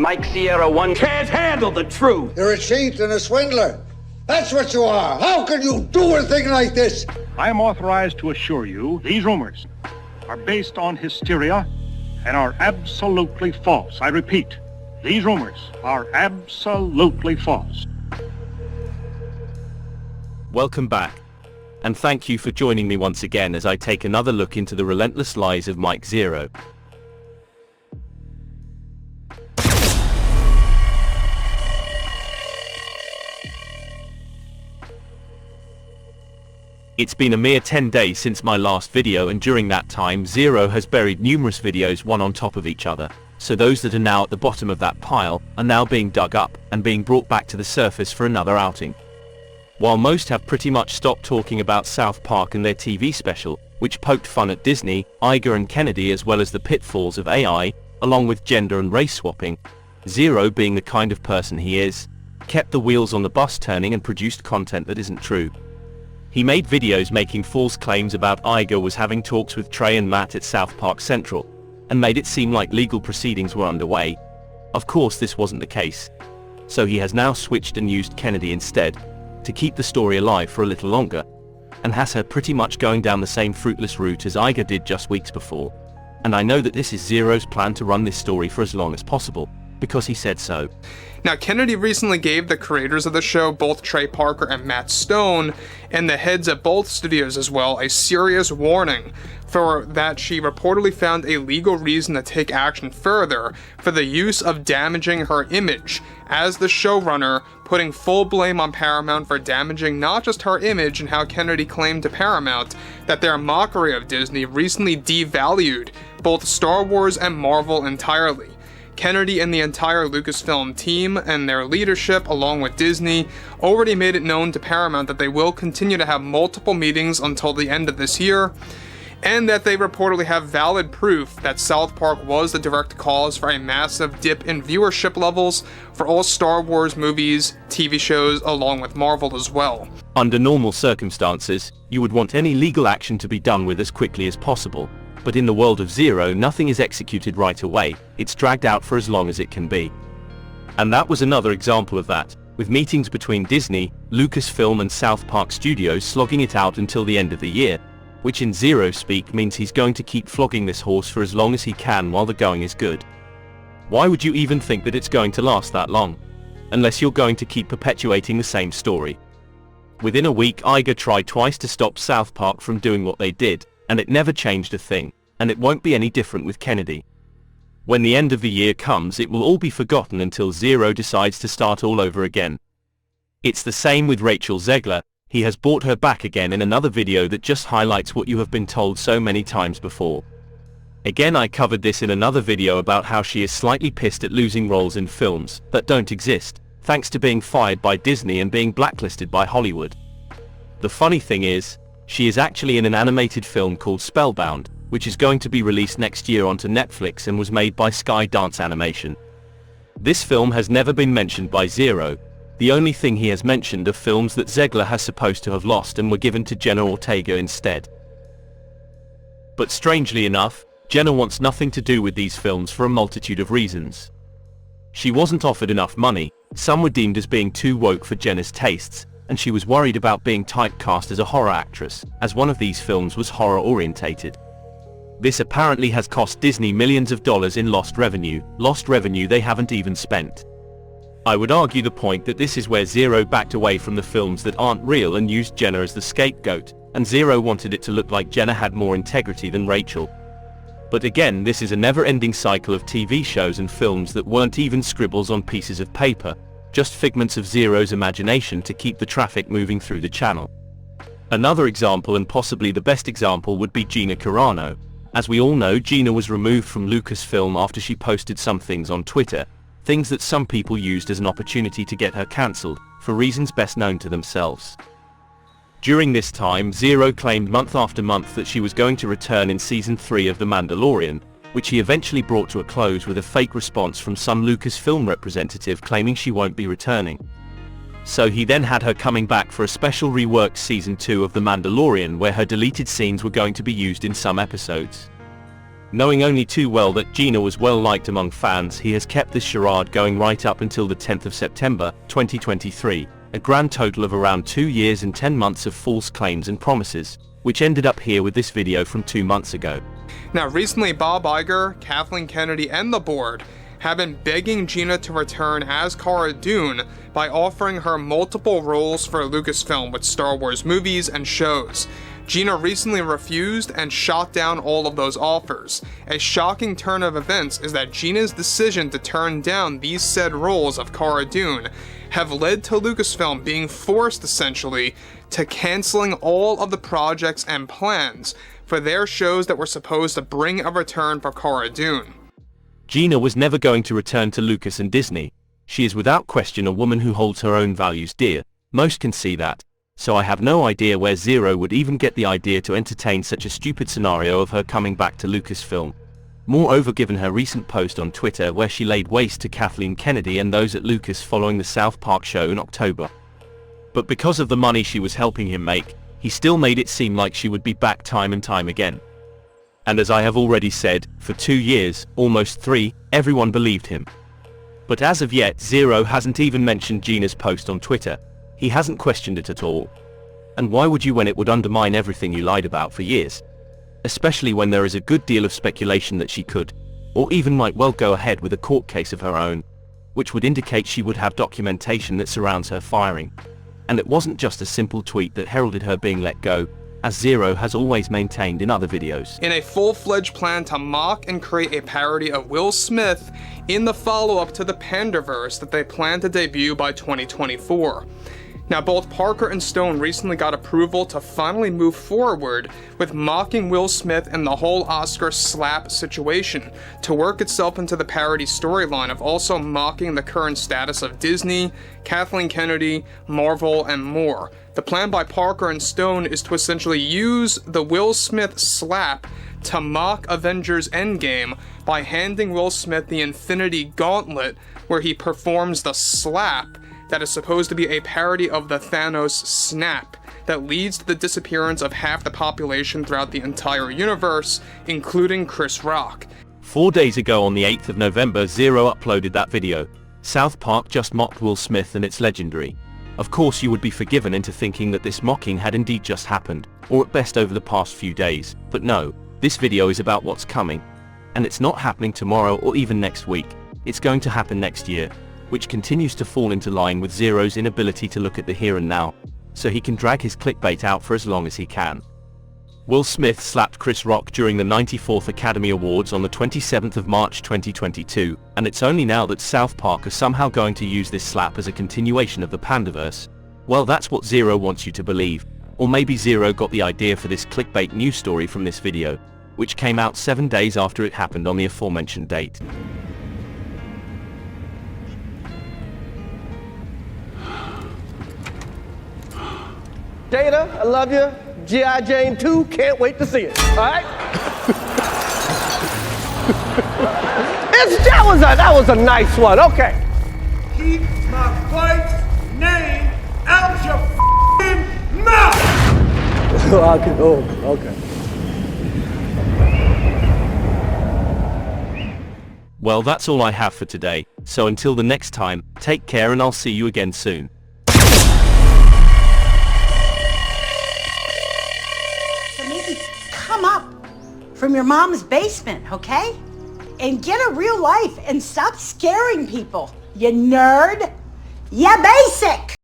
Mike Sierra 1 can't handle the truth. You're a cheat and a swindler. That's what you are. How can you do a thing like this? I am authorized to assure you these rumors are based on hysteria and are absolutely false. I repeat, these rumors are absolutely false. Welcome back, and thank you for joining me once again as I take another look into the relentless lies of Mike Zeroh. It's been a mere 10 days since my last video, and during that time Zeroh has buried numerous videos one on top of each other, so those that are now at the bottom of that pile are now being dug up and being brought back to the surface for another outing. While most have pretty much stopped talking about South Park and their TV special, which poked fun at Disney, Iger and Kennedy, as well as the pitfalls of AI, along with gender and race swapping, Zeroh, being the kind of person he is, kept the wheels on the bus turning and produced content that isn't true. He made videos making false claims about Iger was having talks with Trey and Matt at South Park Central, and made it seem like legal proceedings were underway. Of course this wasn't the case. So he has now switched and used Kennedy instead, to keep the story alive for a little longer, and has her pretty much going down the same fruitless route as Iger did just weeks before. And I know that this is Zeroh's plan to run this story for as long as possible, because he said so. Now, Kennedy recently gave the creators of the show, both Trey Parker and Matt Stone, and the heads at both studios as well, a serious warning for that she reportedly found a legal reason to take action further for the use of damaging her image as the showrunner, putting full blame on Paramount for damaging not just her image, and how Kennedy claimed to Paramount that their mockery of Disney recently devalued both Star Wars and Marvel entirely. Kennedy and the entire Lucasfilm team and their leadership, along with Disney, already made it known to Paramount that they will continue to have multiple meetings until the end of this year, and that they reportedly have valid proof that South Park was the direct cause for a massive dip in viewership levels for all Star Wars movies, TV shows, along with Marvel as well. Under normal circumstances, you would want any legal action to be done with as quickly as possible. But in the world of Zeroh, nothing is executed right away, it's dragged out for as long as it can be. And that was another example of that, with meetings between Disney, Lucasfilm and South Park Studios slogging it out until the end of the year, which in Zeroh speak means he's going to keep flogging this horse for as long as he can while the going is good. Why would you even think that it's going to last that long? Unless you're going to keep perpetuating the same story. Within a week, Iger tried twice to stop South Park from doing what they did, and it never changed a thing, and it won't be any different with Kennedy. When the end of the year comes, it will all be forgotten until Zeroh decides to start all over again. It's the same with Rachel Zegler. He has brought her back again in another video that just highlights what you have been told so many times before. Again, I covered this in another video about how she is slightly pissed at losing roles in films that don't exist, thanks to being fired by Disney and being blacklisted by Hollywood. The funny thing is, she is actually in an animated film called Spellbound, which is going to be released next year onto Netflix and was made by Skydance Animation. This film has never been mentioned by Zeroh. The only thing he has mentioned are films that Zegler has supposed to have lost and were given to Gina Ortega instead. But strangely enough, Gina wants nothing to do with these films for a multitude of reasons. She wasn't offered enough money, some were deemed as being too woke for Gina's tastes, and she was worried about being typecast as a horror actress, as one of these films was horror-orientated. This apparently has cost Disney millions of dollars in lost revenue they haven't even spent. I would argue the point that this is where Zeroh backed away from the films that aren't real and used Gina as the scapegoat, and Zeroh wanted it to look like Gina had more integrity than Rachel. But again, this is a never-ending cycle of TV shows and films that weren't even scribbles on pieces of paper, just figments of Zeroh's imagination to keep the traffic moving through the channel. Another example, and possibly the best example, would be Gina Carano. As we all know, Gina was removed from Lucasfilm after she posted some things on Twitter, things that some people used as an opportunity to get her cancelled, for reasons best known to themselves. During this time, Zeroh claimed month after month that she was going to return in Season 3 of The Mandalorian, which he eventually brought to a close with a fake response from some Lucasfilm representative claiming she won't be returning. So he then had her coming back for a special reworked Season 2 of The Mandalorian where her deleted scenes were going to be used in some episodes. Knowing only too well that Gina was well liked among fans, he has kept this charade going right up until the 10th of September, 2023, a grand total of around 2 years and 10 months of false claims and promises, which ended up here with this video from 2 months ago. Now recently, Bob Iger, Kathleen Kennedy, and the board have been begging Gina to return as Cara Dune by offering her multiple roles for Lucasfilm with Star Wars movies and shows. Gina recently refused and shot down all of those offers. A shocking turn of events is that Gina's decision to turn down these said roles of Cara Dune have led to Lucasfilm being forced, essentially, to canceling all of the projects and plans for their shows that were supposed to bring a return for Cara Dune. Gina was never going to return to Lucas and Disney. She is without question a woman who holds her own values dear. Most can see that. So I have no idea where Zeroh would even get the idea to entertain such a stupid scenario of her coming back to Lucasfilm. Moreover, given her recent post on Twitter where she laid waste to Kathleen Kennedy and those at Lucas following the South Park show in October. But because of the money she was helping him make, he still made it seem like she would be back time and time again. And as I have already said, for 2 years, almost 3, everyone believed him. But as of yet, Zeroh hasn't even mentioned Gina's post on Twitter. He hasn't questioned it at all. And why would you when it would undermine everything you lied about for years? Especially when there is a good deal of speculation that she could, or even might well go ahead with a court case of her own, which would indicate she would have documentation that surrounds her firing. And it wasn't just a simple tweet that heralded her being let go, as Zeroh has always maintained in other videos. In a full-fledged plan to mock and create a parody of Will Smith in the follow-up to the Panderverse that they plan to debut by 2024. Now, both Parker and Stone recently got approval to finally move forward with mocking Will Smith and the whole Oscar slap situation to work itself into the parody storyline of also mocking the current status of Disney, Kathleen Kennedy, Marvel, and more. The plan by Parker and Stone is to essentially use the Will Smith slap to mock Avengers Endgame by handing Will Smith the Infinity Gauntlet, where he performs the slap that is supposed to be a parody of the Thanos snap that leads to the disappearance of half the population throughout the entire universe, including Chris Rock. 4 days ago on the 8th of November, Zeroh uploaded that video. South Park just mocked Will Smith and it's legendary. Of course you would be forgiven into thinking that this mocking had indeed just happened, or at best over the past few days, but no, this video is about what's coming. And it's not happening tomorrow or even next week, it's going to happen next year, which continues to fall into line with Zeroh's inability to look at the here and now, so he can drag his clickbait out for as long as he can. Will Smith slapped Chris Rock during the 94th Academy Awards on the 27th of March 2022, and it's only now that South Park are somehow going to use this slap as a continuation of the Panderverse. Well, that's what Zeroh wants you to believe, or maybe Zeroh got the idea for this clickbait news story from this video, which came out 7 days after it happened on the aforementioned date. Data, I love you. G.I. Jane 2, can't wait to see it. All right? that was a nice one. Okay. Keep my wife's name out your f***ing mouth! Okay. Well, that's all I have for today, so until the next time, take care and I'll see you again soon. Come up from your mom's basement, okay? And get a real life and stop scaring people, you nerd. You basic.